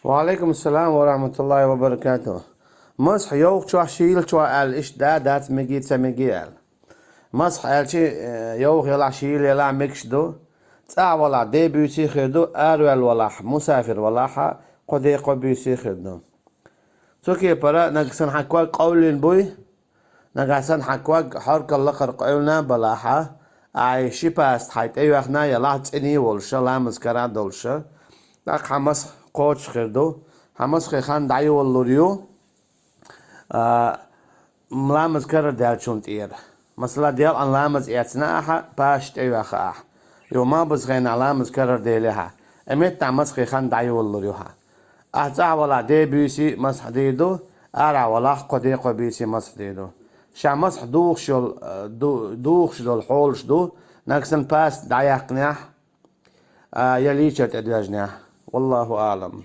وعليكم السلام ورحمة الله وبركاته. مسح يوق شو شيل شو قال إيش دات مجيد سمجيال. مسح قال شيء يوق يلا شيل يلا مكش دو تاع ولا دي بيسي خدو أروال ولا مسافر ولا قدي قبيسي خدو. سوكي برا نقصن حكواك قول بوي نقصن حكواك حرك الله خرق قولنا بلاحة عايشي باست حيت أيوة إحنا يلا تاني ولشة لا مذكرة دولشة داك حمس قوتش خردو حمس خان دعيو واللوريو ملامز كرر ديال شونت إير مثلا ديال أن لامز إيتنا أحا باش أيوة أح يو ما بس غين لامز كرر ديالها أميت تعمس خان دعيو واللوريوها أحتاع ولا دي بيسي مسح ديدو أرع ولا قدي قبيسي مسح ديدو شا مسح دوخش دو الحولش دو نكسن باس دعيق نح يليشت أدواجنح والله أعلم.